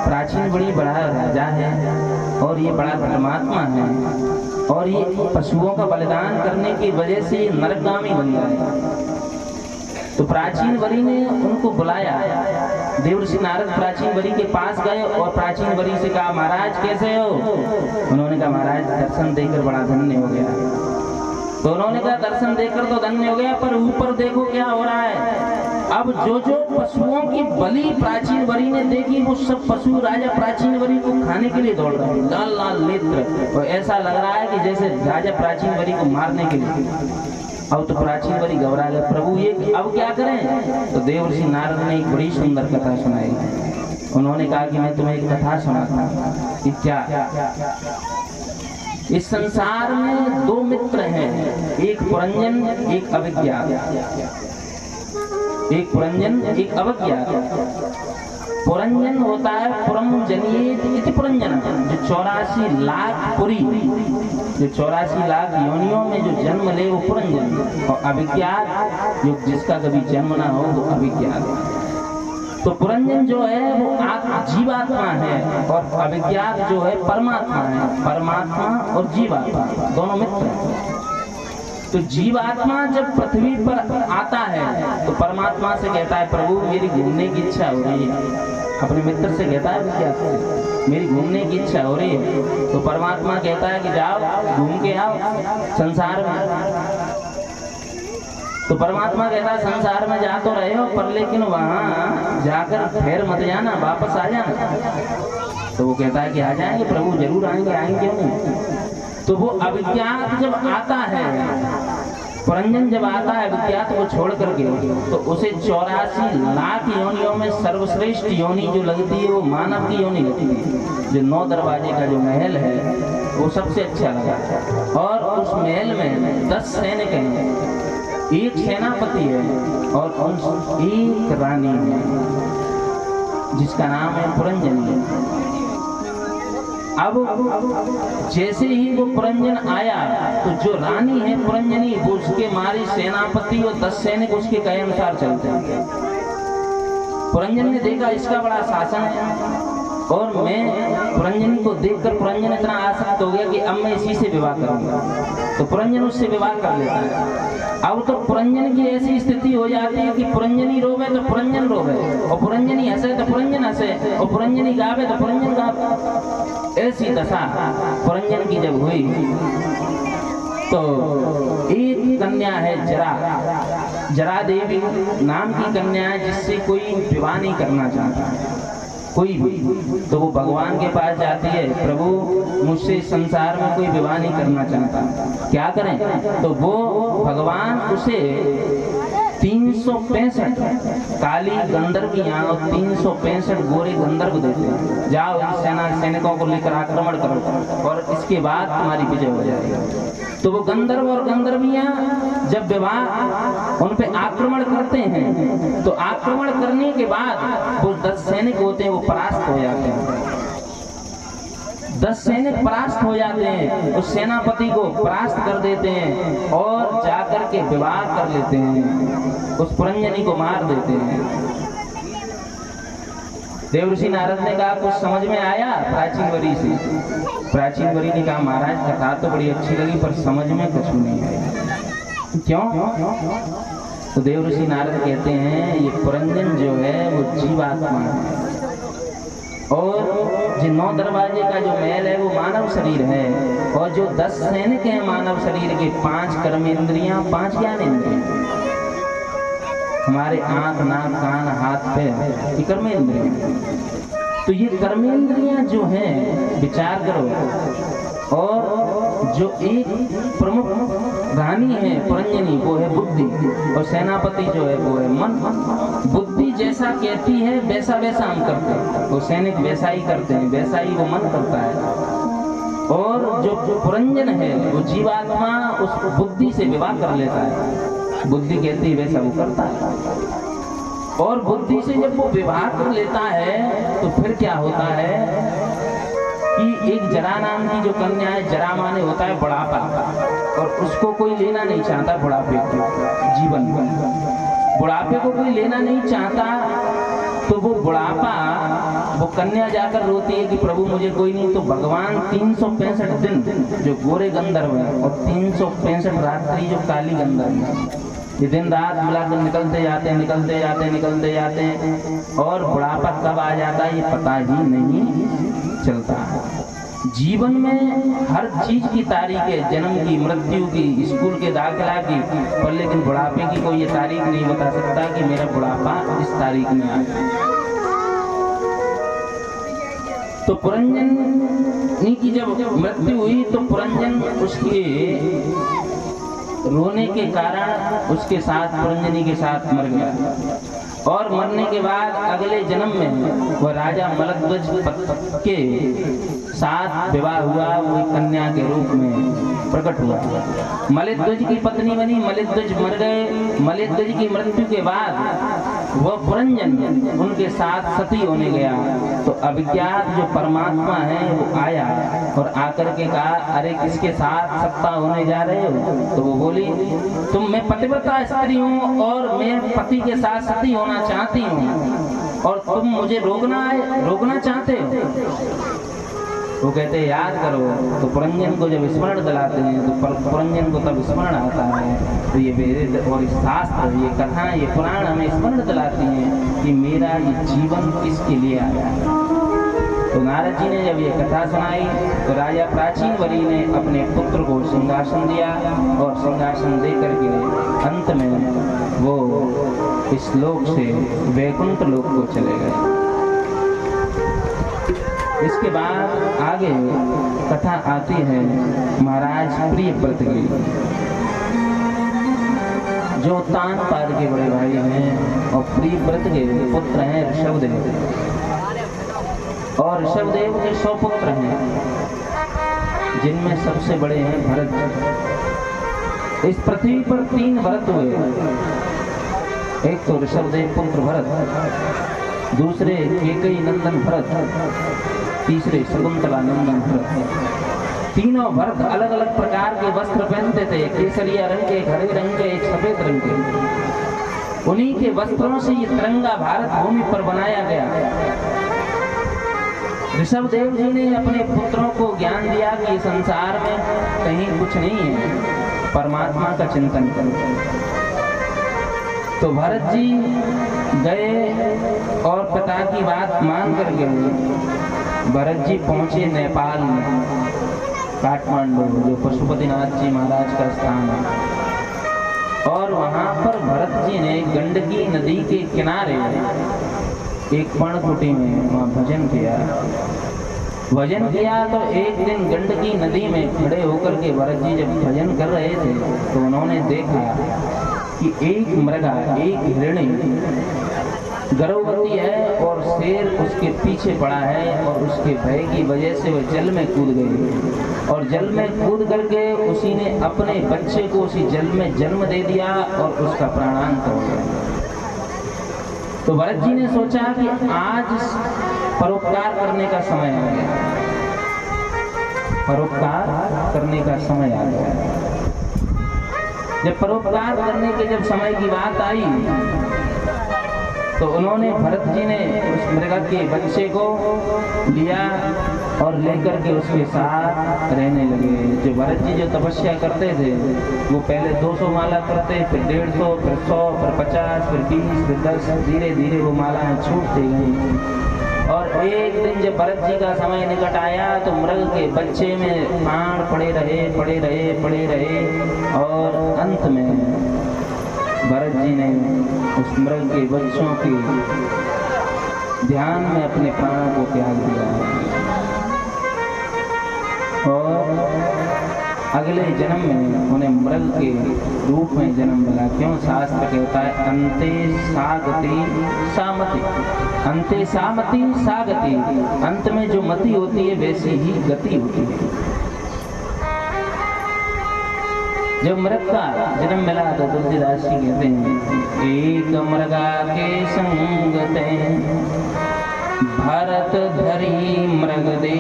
प्राचीन बड़ी बड़ा राजा है और ये बड़ा धर्मात्मा है और ये पशुओं का बलिदान करने की वजह से नरकगामी बन गए। तो प्राचीन वरी ने उनको बुलाया। देवर्षि नारद प्राचीन वरी के पास गए और प्राचीन वरी से कहा, महाराज कैसे हो? उन्होंने कहा, महाराज दर्शन देकर बड़ा धन्य हो गया। तो उन्होंने कहा, दर्शन देकर तो धन्य हो गया, पर ऊपर देखो क्या हो रहा है। अब जो जो पशुओं की बलि प्राचीन वरी ने देखी, वो सब पशु राजा प्राचीन वरी को खाने के लिए दौड़ रहे हैं, लाल लाल नेत्र, और ऐसा लग रहा है कि जैसे राजा प्राचीन वरी को मारने के लिए। अब तो प्राचीन वरी घबरा गए, प्रभु ये अब क्या करें? तो देवर्षि नारद ने एक बड़ी सुंदर कथा सुनाई। उन्होंने कहा कि मैं तुम्हें एक कथा सुनाता कि क्या इस संसार में दो मित्र हैं, एक पुरंजन एक अविज्ञात। एक पुरंजन एक अविज्ञात। पुरंजन होता है पुरम जनियेत इति पुरंजन, जो 84 लाख पुरी, जो 84 लाख योनियों में जो जन्म ले वो पुरंजन। और अविज्ञात जो जिसका कभी जन्म ना हो वो अविज्ञात। तो पुरंजन जो है वो जीवात्मा है और अविज्ञात जो है परमात्मा है। परमात्मा और जीवात्मा दोनों मित्र हैं। तो जीवात्मा जब पृथ्वी पर आता है तो परमात्मा से कहता है, प्रभु मेरी घूमने की इच्छा हो रही है। अपने मित्र से कहता है, क्या मेरी घूमने की इच्छा हो रही है। तो परमात्मा कहता है कि जाओ घूम के आओ संसार में। तो परमात्मा कहता है, संसार में जा तो रहे हो पर लेकिन वहां जाकर फिर मत जाना, वापस आ जाना। तो वो कहता है कि आ जाएंगे प्रभु, जरूर आएंगे, आएंगे नहीं। तो वो अविज्ञात जब आता है, पुरंजन जब आता है अविज्ञात को छोड़ करके, तो उसे 84 लाख योनियों में सर्वश्रेष्ठ योनि जो लगती है वो मानव की योनि लगती है। जो 9 दरवाजे का जो महल है वो सबसे अच्छा लगा। और उस महल में 10 सैनिक हैं, एक सेनापति है और एक रानी है जिसका नाम है पुरंजनी। अब जैसे ही वो पुरंजन आया तो जो रानी है पुरंजनी, वो उसके मारे सेनापति और 10 सैनिक उसके कहे अनुसार चलते हैं। पुरंजन ने देखा इसका बड़ा शासन है और मैं पुरंजनी को देखकर पुरंजन इतना आसक्त हो गया कि अब मैं इसी से विवाह करूंगा। तो पुरंजन उससे विवाह कर लेता है। अब तो पुरंजन की ऐसी स्थिति हो जाती है कि पुरंजनी रोवे तो पुरंजन रोवे, और पुरंजनी हंसे तो पुरंजन हंसे, और पुरंजनी गावे तो पुरंजन गावे। ऐसी दशा पुरंजन की जब हुई तो एक कन्या है जरा देवी नाम की कन्या है, जिससे कोई विवाह नहीं करना चाहता कोई भी। तो वो भगवान के पास जाती है, प्रभु मुझसे संसार में कोई विवाह नहीं करना चाहता, क्या करें? तो वो भगवान उसे 365 काली गंधर्वियां और 365 गोरे गंधर्व देते हैं। जाओ इन सैनिकों को लेकर आक्रमण करो और इसके बाद तुम्हारी विजय हो जाएगी। तो वो गंधर्व और गंधर्वियां जब विवाह उन पे आक्रमण करते हैं, तो आक्रमण करने के बाद वो 10 सैनिक होते हैं वो परास्त हो जाते हैं। 10 सैनिक परास्त हो जाते हैं, उस सेनापति को परास्त कर देते हैं और जाकर के विवाह कर लेते हैं, उस पुरंजनी को मार देते हैं। देवर्षि नारद ने कहा, कुछ समझ में आया प्राचीन वरी से? प्राचीन वरी ने कहा, महाराज कथा तो बड़ी अच्छी लगी पर समझ में कुछ नहीं आया। क्यों? तो देवर्षि नारद कहते हैं, ये पुरंजन जो है वो जीवात्मा है और जो 9 दरवाजे का जो महल है वो मानव शरीर है, और जो 10 सैनिक हैं मानव शरीर के, 5 कर्मेंद्रियां 5 ज्ञानेंद्रियां, हमारे आंख नाक कान हाथ पैर ये कर्मेंद्रियां। तो ये कर्मेंद्रियां जो हैं विचार करो, और जो एक प्रमुख रानी है पुरंजनी वो है बुद्धि, और सेनापति जो है वो है मन। बुद्धि जैसा कहती है वैसा वैसा हम करते हैं, वो सैनिक वैसा ही करते हैं, वैसा ही वो मन करता है। और जो पुरंजन है वो जीवात्मा उस बुद्धि से विवाह कर लेता है, बुद्धि कहती है वैसा वो करता है। और बुद्धि से जब वो विवाह कर लेता है तो फिर क्या होता है कि एक जरा नाम की जो कन्या है, जरा माने होता है बुढ़ापा, और उसको कोई लेना नहीं चाहता बुढ़ापे को जीवन में। बुढ़ापे को कोई लेना नहीं चाहता, तो वो बुढ़ापा वो कन्या जाकर रोती है कि प्रभु मुझे कोई नहीं, तो भगवान 365 दिन जो गोरे गंधर्व है और 365 रात्रि जो काली गंधर्व है, ये दिन रात मिलाकर निकलते जाते हैं, निकलते जाते हैं, निकलते जाते हैं, और बुढ़ापा कब आ जाता है ये पता ही नहीं चलता। जीवन में हर चीज की तारीख है, जन्म की, मृत्यु की, स्कूल के दाखिला की, पर लेकिन बुढ़ापे की कोई ये तारीख नहीं बता सकता कि मेरा बुढ़ापा इस तारीख में आ गया। तो पुरंजन की जब मृत्यु हुई तो पुरंजन उसके रोने के कारण उसके साथ, पुरंजनी के साथ मर गया, और मरने के बाद अगले जन्म में वह राजा मलध्वज के साथ विवाह हुआ, वो कन्या के रूप में प्रकट हुआ। मलध्वज की पत्नी बनी, मलध्वज मर गए। मलध्वज की मृत्यु के बाद वह पुरंजन उनके साथ सती होने गया। तो अभिज्ञात जो परमात्मा है वो आया और आकर के कहा, अरे किसके साथ सत्ता होने जा रहे हो? तो वो बोली, तुम, मैं पतिव्रता स्त्री हूँ और मैं पति के साथ सती होना चाहती हूँ, और तुम मुझे रोकना चाहते हो? वो कहते हैं याद करो। तो पुरंजन को जब स्मरण दिलाते हैं तो पुरंजन को तब स्मरण आता है। तो ये वेद और शास्त्र, ये कथा, ये पुराण हमें स्मरण दिलाती हैं कि मेरा ये जीवन किसके लिए आया है। तो नारद जी ने जब ये कथा सुनाई तो राजा प्राचीन वली ने अपने पुत्र को सिंहासन दिया, और सिंहासन दे करके अंत में वो इस लोक से वैकुंठ लोक को चले गए। इसके बाद आगे कथा आती है महाराज प्रियव्रत की, जो तानपाद के बड़े भाई हैं, और प्रियव्रत के पुत्र हैं ऋषभदेव, और ऋषभदेव के 100 पुत्र हैं, जिनमें सबसे बड़े हैं भरत। इस पृथ्वी पर 3 भरत हुए, एक तो ऋषभदेव पुत्र भरत, दूसरे केकई नंदन भरत, तीसरे शकुंतला नंदन भरत। तीनों भरत अलग अलग प्रकार के वस्त्र पहनते थे, केसरिया रंग के, हरे रंग के, एक सफेद रंग के। उन्हीं के वस्त्रों से ये तिरंगा भारत भूमि पर बनाया गया। ऋषभदेव जी ने अपने पुत्रों को ज्ञान दिया कि संसार में कहीं कुछ नहीं है, परमात्मा का चिंतन करो। तो भरत जी गए और पिता की बात मान कर गए। भरत जी पहुंचे नेपाल में, काठमांडू, जो पशुपतिनाथ जी महाराज का स्थान है, और वहां पर भरत जी ने गंडकी नदी के किनारे एक पर्णकुटी में वहां भजन किया। भजन किया तो एक दिन गंडकी नदी में खड़े होकर के भरत जी जब भजन कर रहे थे तो उन्होंने देखा कि एक मृगा, एक हिरणी गर्भवती है और शेर उसके पीछे पड़ा है, और उसके भय की वजह से वह जल में कूद गई, और जल में कूद करके उसी ने अपने बच्चे को उसी जल में जन्म दे दिया और उसका प्राणांत हो गया। तो भरत जी ने सोचा कि आज परोपकार करने का समय आ गया, परोपकार करने का समय आ गया। जब परोपकार करने के जब समय की बात आई तो उन्होंने, भरत जी ने उस मृगा के बच्चे को लिया और लेकर के उसके साथ रहने लगे। जो भरत जी जो तपस्या करते थे वो पहले 200 माला करते, फिर 150, फिर 100, फिर 50, फिर 20, फिर 10, धीरे धीरे वो मालाएं छूटती गई। और एक दिन जब भरत जी का समय निकट आया तो मृग के बच्चे में प्राण पड़े रहे, और अंत में भरत जी ने उस मृग के बच्चों के ध्यान में अपने प्राणों को त्याग दिया, और अगले जन्म में उन्हें मृग के रूप में जन्म मिला। क्यों? शास्त्र कहता है अंते सागति सामति, अंते सामति सागति, अंत में जो मति होती है वैसी ही गति होती है। जब मृग का जन्म मिला तो तुलसीदास जी कहते हैं, एक मृगा के संगते भरत धरी मृग दे,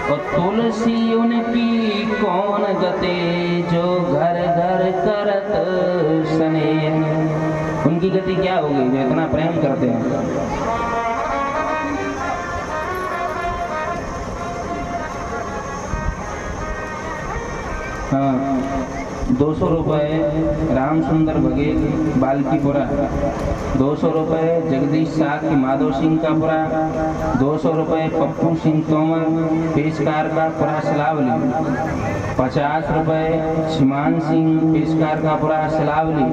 और तुलसी उनकी कौन गते, जो घर घर करत सने। उनकी गति क्या होगी जो इतना प्रेम करते हैं? हाँ 200 रुपये राम सुंदर बघेल बाल्कीपुरा, 200 रुपये जगदीश साकी माधव सिंह का पुरा, 200 रुपये पप्पू सिंह तोमर पेशकार का पुरा सलावली, 50 रुपये शिमान सिंह पेशकार का पुरा सलावली,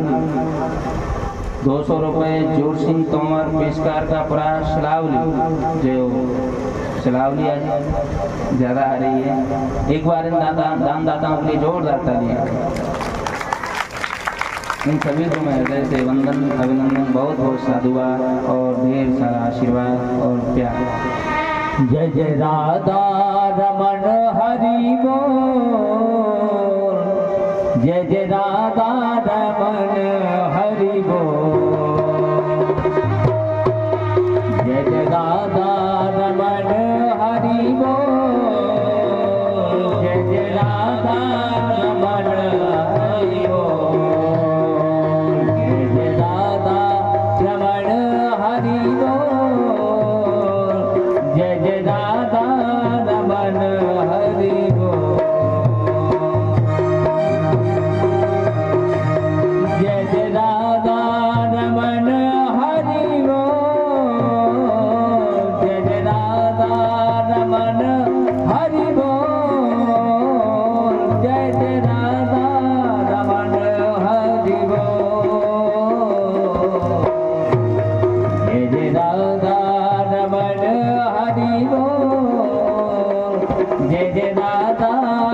200 रुपये जोर सिंह तोमर पेशकार का पुरा सलावली। जो सलावली आज ज़्यादा आ रही है, एक बार इन दान दाताओं के लिए जोरदार तालियां। इन सभी को मैं हृदय से वंदन अभिनंदन, बहुत बहुत साधुवाद और ढेर सारा आशीर्वाद और प्यार। जय जय राधा रमन हरि बोल, जय जय राधा रमन हरि बोल, जय जय राधा रमन हरि बोल, जय जय राधा रमन हरि बोल, जय जय राधा रमन हरि बोल, जय जय राधा रमन हरि बोल, जय जय राधा रमन हरि बोल, जय जय राधा रमन हरि बोल, जय जय राधा रमन हरि बोल, जय जय राधा रमन हरि बोल, जय जय राधा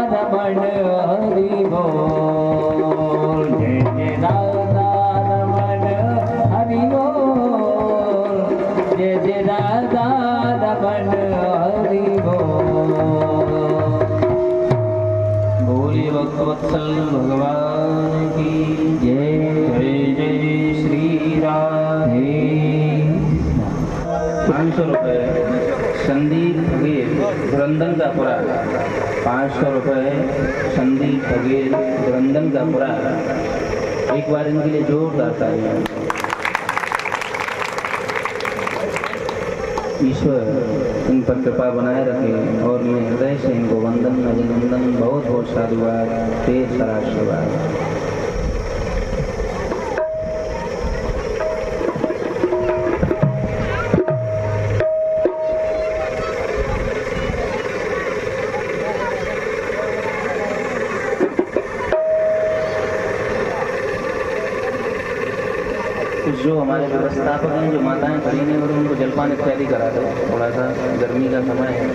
रमन हरि बोल, जय जय राधा रमन हरि बोल, जय जय राधा रमन हरि बोल। बोलिए भक्तवत्सल भगवान की जय। जय जय श्री राधे। 500 रुपये संदीप बघेल धुरंधन का पुरा, 500 रुपये संदीप बघेल धुरंधन का पुरा। एक बार इनके लिए जोरदार तालियां। ईश्वर इन पर कृपा बनाए रखे और मैं हृदय से इनको वंदन अभिनंदन, बहुत बहुत साधुवाद, ढेर सारा आशीर्वाद। जो हमारे व्यवस्थापक हैं, जो माताएं खड़ी हैं, और उनको जलपान इत्यादि करा दो, थोड़ा सा गर्मी का समय है।